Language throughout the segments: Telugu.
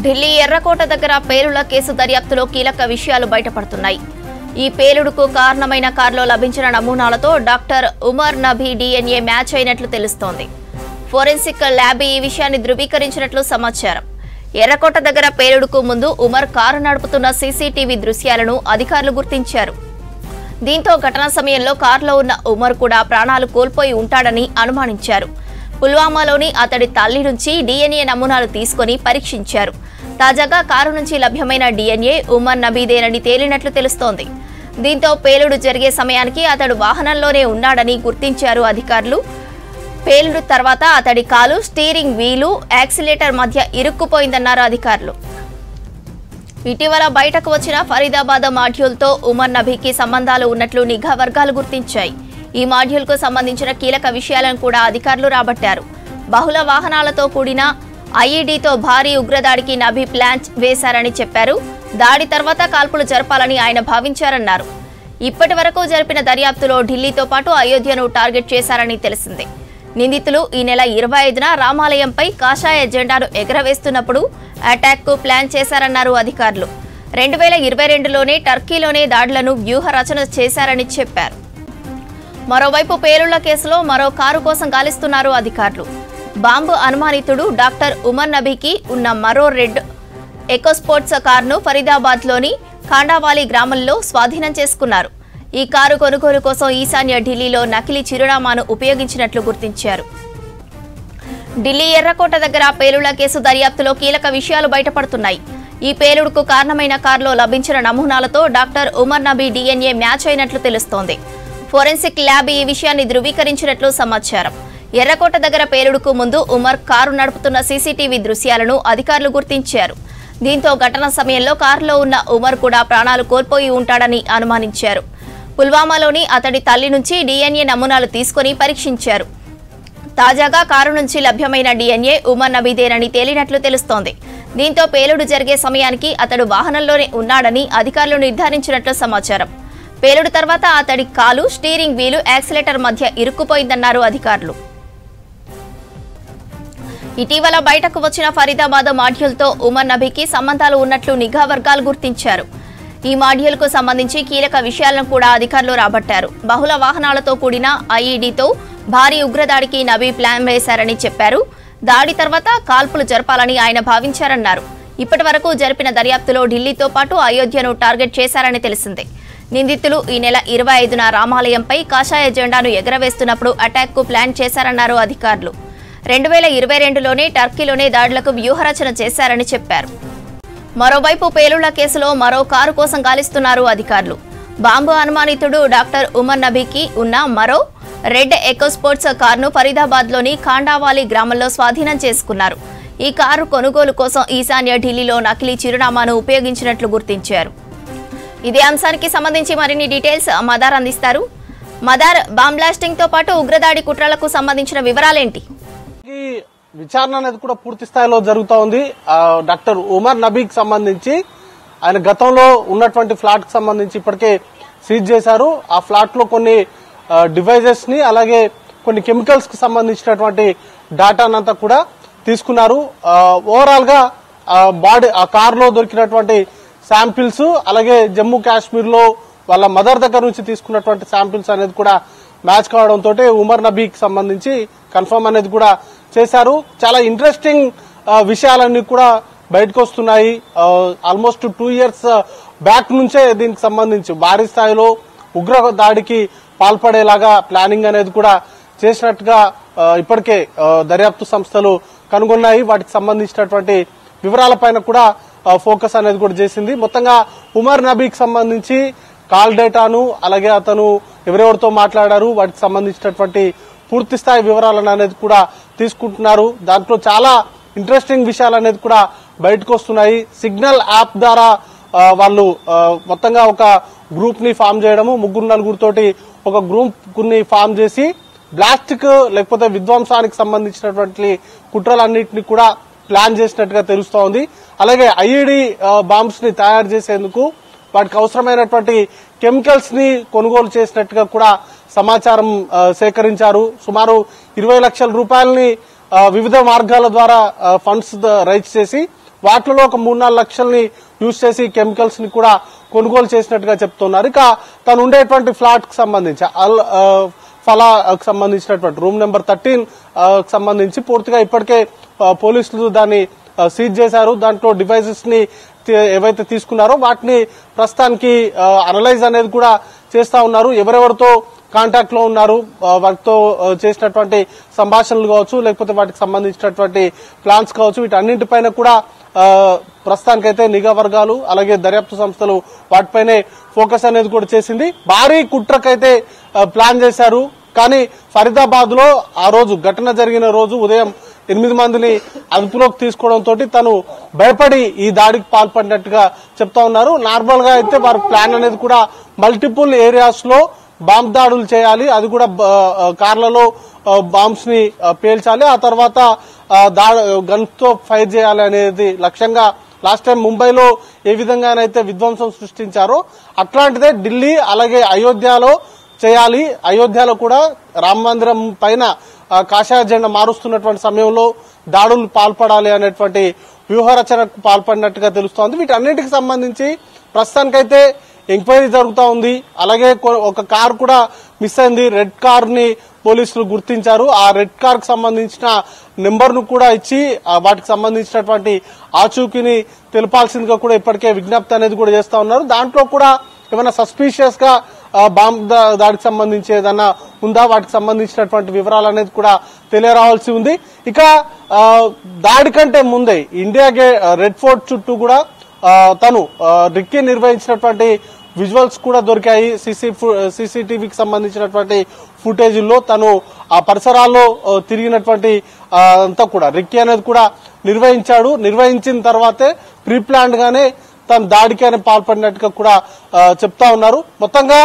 ఢిల్లీ ఎర్రకోట దగ్గర పేలుళ్ల కేసు దర్యాప్తులో కీలక విషయాలు బయటపడుతున్నాయి. ఈ పేలుడుకు కారణమైన కారులో లభించిన నమూనాలతో doctor Umar Nabi DNA match అయినట్లు తెలుస్తోంది. ఫోరెన్సిక్ ల్యాబ్ ఈ విషయాన్ని ధృవీకరించినట్లు సమాచారం. ఎర్రకోట దగ్గర పేలుడుకు ముందు ఉమర్ కారు నడుపుతున్న CCTV దృశ్యాలను అధికారులు గుర్తించారు. దీంతో ఘటనా సమయంలో కారులో ఉన్న ఉమర్ కూడా ప్రాణాలు కోల్పోయి ఉంటాడని అనుమానించారు. పుల్వామాలోని అతడి తల్లి నుంచి DNA నమూనాలు తీసుకుని పరీక్షించారు. తాజాగా కారు నుంచి లభ్యమైన DNA ఉమర్ నబీదేనని తేలినట్లు తెలుస్తోంది. దీంతో పేలుడు జరిగే సమయానికి అతడు వాహనంలోనే ఉన్నాడని గుర్తించారు అధికారులు. పేలుడు తర్వాత అతడి కాలు స్టీరింగ్ వీలు యాక్సిలేటర్ మధ్య ఇరుక్కుపోయిందన్నారు అధికారులు. ఇటీవల బయటకు వచ్చిన ఫరీదాబాద్ మాడ్యూల్తో ఉమర్ నబీకి సంబంధాలు ఉన్నట్లు నిఘా వర్గాలు గుర్తించాయి. ఈ మాడ్యూల్కు సంబంధించిన కీలక విషయాలను కూడా అధికారులు రాబట్టారు. బహుళ వాహనాలతో కూడిన IEDతో భారీ ఉగ్రదాడికి నబీ ప్లాన్ వేశారని చెప్పారు. దాడి తర్వాత కాల్పులు జరపాలని ఆయన భావించారన్నారు. ఇప్పటి వరకు జరిపిన దర్యాప్తులో ఢిల్లీతో పాటు అయోధ్యను టార్గెట్ చేశారని తెలిసింది. నిందితులు ఈ నెల 25న రామాలయంపై కాషాయ జెండాను ఎగరవేస్తున్నప్పుడు అటాక్కు ప్లాన్ చేశారన్నారు అధికారులు. 2022లోనే టర్కీలోనే దాడులను వ్యూహ రచన చేశారని చెప్పారు. మరోవైపు పేలుళ్ల కేసులో మరో కారు కోసం గాలిస్తున్నారు అధికారులు. బాంబు అనుమానితుడు డాక్టర్ ఉమర్ నబీకి ఉన్న మరో రెడ్ ఎకోస్పోర్ట్స్ కారును ఫరీదాబాద్లోని ఖాండావాలి గ్రామంలో స్వాధీనం చేసుకున్నారు. ఈ కారు కొనుగోలు కోసం ఈశాన్య ఢిల్లీలో నకిలీ చిరునామాను ఉపయోగించినట్లు గుర్తించారు. ఢిల్లీ ఎర్రకోట దగ్గర పేలుళ్ల కేసు దర్యాప్తులో కీలక విషయాలు బయటపడుతున్నాయి. ఈ పేలుడుకు కారణమైన కారులో లభించిన నమూనాలతో doctor Umar Nabi DNA match అయినట్లు తెలుస్తోంది. ఫోరెన్సిక్ ల్యాబ్ ఈ విషయాన్ని ధృవీకరించినట్లు సమాచారం. ఎర్రకోట దగ్గర పేలుడుకు ముందు ఉమర్ కారు నడుపుతున్న CCTV దృశ్యాలను అధికారులు గుర్తించారు. దీంతో ఘటన సమయంలో కారులో ఉన్న ఉమర్ కూడా ప్రాణాలు కోల్పోయి ఉంటాడని అనుమానించారు. పుల్వామాలోని అతడి తల్లి నుంచి DNA నమూనాలు తీసుకుని పరీక్షించారు. తాజాగా కారు నుంచి లభ్యమైన DNA ఉమర్ నబీదేనని తేలినట్లు తెలుస్తోంది. దీంతో పేలుడు జరిగే సమయానికి అతడు వాహనంలోనే ఉన్నాడని అధికారులు నిర్ధారించినట్లు సమాచారం. పేలుడు తర్వాత అతడి కాలు స్టీరింగ్ వీలు యాక్సిలేటర్ మధ్య ఇరుక్కుపోయిందన్నారు అధికారులు. ఇటీవల బయటకు వచ్చిన ఫరీదాబాద్ మాడ్యూల్తో ఉమర్ నబీకి సంబంధాలు ఉన్నట్లు నిఘా వర్గాలు గుర్తించారు. ఈ మాడ్యూల్కు సంబంధించి కీలక విషయాలను కూడా అధికారులు రాబట్టారు. బహుళ వాహనాలతో కూడిన IEDతో భారీ ఉగ్రదాడికి నబీ ప్లాన్ వేశారని చెప్పారు. దాడి తర్వాత కాల్పులు జరపాలని ఆయన భావించారన్నారు. ఇప్పటి వరకు జరిపిన దర్యాప్తులో ఢిల్లీతో పాటు అయోధ్యను టార్గెట్ చేశారని తెలిసింది. నిందితులు ఈ నెల 25న రామాలయంపై కాషాయ జెండాను ఎగరవేస్తున్నప్పుడు అటాక్కు ప్లాన్ చేశారన్నారు అధికారులు. 2022లోనే టర్కీలోనే దాడులకు వ్యూహరచన చేశారని చెప్పారు. మరోవైపు పేలుళ్ల కేసులో మరో కారు కోసం గాలిస్తున్నారు అధికారులు. బాంబు అనుమానితుడు డాక్టర్ ఉమర్ నబీకి ఉన్న మరో రెడ్ ఎకోస్పోర్ట్స్ కారును ఫరీదాబాద్లోని ఖాండావాలి గ్రామంలో స్వాధీనం చేసుకున్నారు. ఈ కారు కొనుగోలు కోసం ఈశాన్య ఢిల్లీలో నకిలీ చిరునామాను ఉపయోగించినట్లు గుర్తించారు. ఇదే అంశానికి సంబంధించి మరిన్ని డీటెయిల్స్ మదార్ అందిస్తారు. మదార్, బాంబ్ బ్లాస్టింగ్ తో పాటు ఉగ్రదాడి కుట్రలకు సంబంధించిన వివరాలేంటి? విచారణ అనేది కూడా పూర్తి స్థాయిలో జరుగుతూ ఉంది. డాక్టర్ ఉమర్ నబీకి సంబంధించి ఆయన గతంలో ఉన్నటువంటి ఫ్లాట్ కి సంబంధించి ఇప్పటికే సీజ్ చేశారు. ఆ ఫ్లాట్ లో కొన్ని డివైజెస్ ని అలాగే కొన్ని కెమికల్స్ కి సంబంధించినటువంటి డేటానంతా కూడా తీసుకున్నారు. ఓవరాల్ గా బాడీ ఆ కార్ లో దొరికినటువంటి శాంపిల్స్ అలాగే జమ్మూ కాశ్మీర్ లో వాళ్ళ మదర్ దగ్గర నుంచి తీసుకున్నటువంటి శాంపిల్స్ అనేది కూడా మ్యాచ్ కావడంతో ఉమర్ నబీకి సంబంధించి కన్ఫర్మ్ అనేది కూడా చేశారు. చాలా ఇంట్రెస్టింగ్ విషయాలన్నీ కూడా బయటకు వస్తున్నాయి. ఆల్మోస్ట్ 2 years బ్యాక్ నుంచే దీనికి సంబంధించి భారీ స్థాయిలో ఉగ్ర దాడికి పాల్పడేలాగా ప్లానింగ్ అనేది కూడా చేసినట్టుగా ఇప్పటికే దర్యాప్తు సంస్థలు కనుగొన్నాయి. వాటికి సంబంధించినటువంటి వివరాలపైన కూడా ఫోకస్ అనేది కూడా చేసింది. మొత్తంగా ఉమర్ నబీకి సంబంధించి కాల్ డేటాను అలాగే అతను ఎవరెవరితో మాట్లాడారు వాటికి సంబంధించినటువంటి పూర్తి స్థాయి వివరాలను అనేది కూడా తీసుకుంటున్నారు. దాంట్లో చాలా ఇంట్రెస్టింగ్ విషయాలు అనేది కూడా బయటకు వస్తున్నాయి. సిగ్నల్ యాప్ ద్వారా వాళ్ళు మొత్తంగా ఒక గ్రూప్ ని ఫామ్ చేయడము, 3-4 తోటి ఒక గ్రూప్ ని ఫామ్ చేసి బ్లాస్టిక్ లేకపోతే విధ్వంసానికి సంబంధించినటువంటి కుట్రలన్నింటినీ కూడా ప్లాన్ చేసినట్టుగా తెలుస్తోంది. అలాగే IED బాంబ్స్ ని తయారు చేసేందుకు వాటికి అవసరమైనటువంటి కెమికల్స్ ని కొనుగోలు చేసినట్టుగా కూడా సమాచారం సేకరించారు. సుమారు 20 లక్షల రూపాయలని వివిధ మార్గాల ద్వారా ఫండ్స్ రైజ్ చేసి వాటిలో ఒక 3-4 లక్షల్ని యూజ్ చేసి కెమికల్స్ ని కూడా కొనుగోలు చేసినట్టుగా చెప్తున్నారు. ఇక తను ఉండేటువంటి ఫ్లాట్ కి సంబంధించి ఫలాకు సంబంధించినటువంటి రూమ్ నెంబర్ 13 సంబంధించి పూర్తిగా ఇప్పటికే పోలీసులు దాన్ని సీజ్ చేశారు. దాంట్లో డివైసెస్ ని ఏవైతే తీసుకున్నారో వాటిని ప్రస్తుతానికి అనలైజ్ అనేది కూడా చేస్తా ఉన్నారు. ఎవరెవరితో కాంటాక్ట్ లో ఉన్నారు, వాటితో చేసినటువంటి సంభాషణలు కావచ్చు, లేకపోతే వాటికి సంబంధించినటువంటి ప్లాన్స్ కావచ్చు, వీటన్నింటిపైన కూడా ప్రస్తుతానికైతే నిఘా వర్గాలు అలాగే దర్యాప్తు సంస్థలు వాటిపైనే ఫోకస్ అనేది కూడా చేసింది. భారీ కుట్రకైతే ప్లాన్ చేశారు. కానీ ఫరీదాబాద్ లో ఆ రోజు ఘటన జరిగిన రోజు ఉదయం 8 మందిని అదుపులోకి తీసుకోవడంతో తను భయపడి ఈ దాడికి పాల్పడినట్టుగా చెప్తా ఉన్నారు. నార్మల్ గా అయితే వారి ప్లాన్ అనేది కూడా మల్టిపుల్ ఏరియాస్ లో బాంబ్ దాడులు చేయాలి, అది కూడా కార్లలో బాంబ్స్ ని పేల్చాలి, ఆ తర్వాత గన్స్ తో ఫైర్ చేయాలి అనేది లక్ష్యంగా లాస్ట్ టైం ముంబైలో ఏ విధంగానైతే విధ్వంసం సృష్టించారో అట్లాంటిదే ఢిల్లీ అలాగే అయోధ్యలో చేయాలి. అయోధ్యలో కూడా రామ మందిరం పైన కాషాయ జెండా మారుస్తున్నటువంటి సమయంలో దాడులు పాల్పడాలి అనేటువంటి వ్యూహరచనకు పాల్పడినట్టుగా తెలుస్తోంది. వీటన్నిటికి సంబంధించి ప్రస్తుతానికైతే ఎంక్వైరీ జరుగుతూ ఉంది. అలాగే ఒక కార్ కూడా మిస్ అయింది. రెడ్ కార్ ని పోలీసులు గుర్తించారు. ఆ రెడ్ కార్ కు సంబంధించిన నెంబర్ ను కూడా ఇచ్చి వాటికి సంబంధించినటువంటి ఆచూకీని తెలపాల్సిందిగా కూడా ఇప్పటికే విజ్ఞప్తి అనేది కూడా చేస్తా ఉన్నారు. దాంట్లో కూడా ఏమైనా సస్పీషియస్ గా బాంబ్ దాడికి సంబంధించి ఏదన్నా ఉందా, వాటికి సంబంధించినటువంటి వివరాలు అనేది కూడా తెలియరావాల్సి ఉంది. ఇక దాడి కంటే ముందే ఇండియా రెడ్ ఫోర్ట్ చుట్టూ కూడా తను రిక్కీ నిర్వహించినటువంటి విజువల్స్ కూడా దొరికాయి. సీసీటీవీకి సంబంధించినటువంటి ఫుటేజీల్లో తను ఆ పరిసరాల్లో తిరిగినటువంటి అంతా కూడా రిక్కీ అనేది కూడా నిర్వహించాడు. నిర్వహించిన తర్వాతే ప్రీ ప్లాన్డ్ గానే తను దాడికి అని పాల్పడినట్టుగా కూడా చెప్తా ఉన్నారు. మొత్తంగా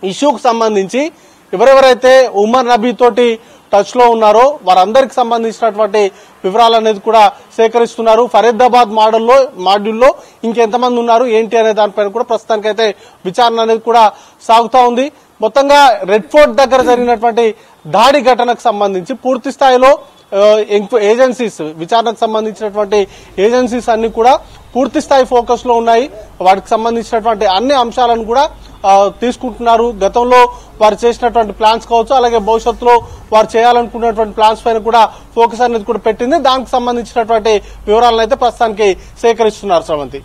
ఇష్యూకు సంబంధించి ఎవరెవరైతే ఉమర్ నబీ తోటి టచ్ లో ఉన్నారో వారందరికి సంబంధించినటువంటి వివరాలు అనేది కూడా సేకరిస్తున్నారు. ఫరీదాబాద్ మాడ్యూల్లో ఇంకెంతమంది ఉన్నారు ఏంటి అనే దానిపైన కూడా ప్రస్తుతానికైతే విచారణ అనేది కూడా సాగుతా ఉంది. మొత్తంగా రెడ్ ఫోర్ట్ దగ్గర జరిగినటువంటి దాడి ఘటనకు సంబంధించి పూర్తి స్థాయిలో ఏజెన్సీస్ విచారణకు సంబంధించినటువంటి ఏజెన్సీస్ అన్ని కూడా పూర్తి స్థాయి ఫోకస్ లో ఉన్నాయి. వాటికి సంబంధించినటువంటి అన్ని అంశాలను కూడా తీసుకుంటున్నారు. గతంలో వారు చేసినటువంటి ప్లాన్స్ కావచ్చు, అలాగే భవిష్యత్తులో వారు చేయాలనుకున్నటువంటి ప్లాన్స్ పైన కూడా ఫోకస్ అనేది కూడా పెట్టింది. దానికి సంబంధించినటువంటి వివరాలను అయితే ప్రస్తుతానికి సేకరిస్తున్నారు శ్రవంతి.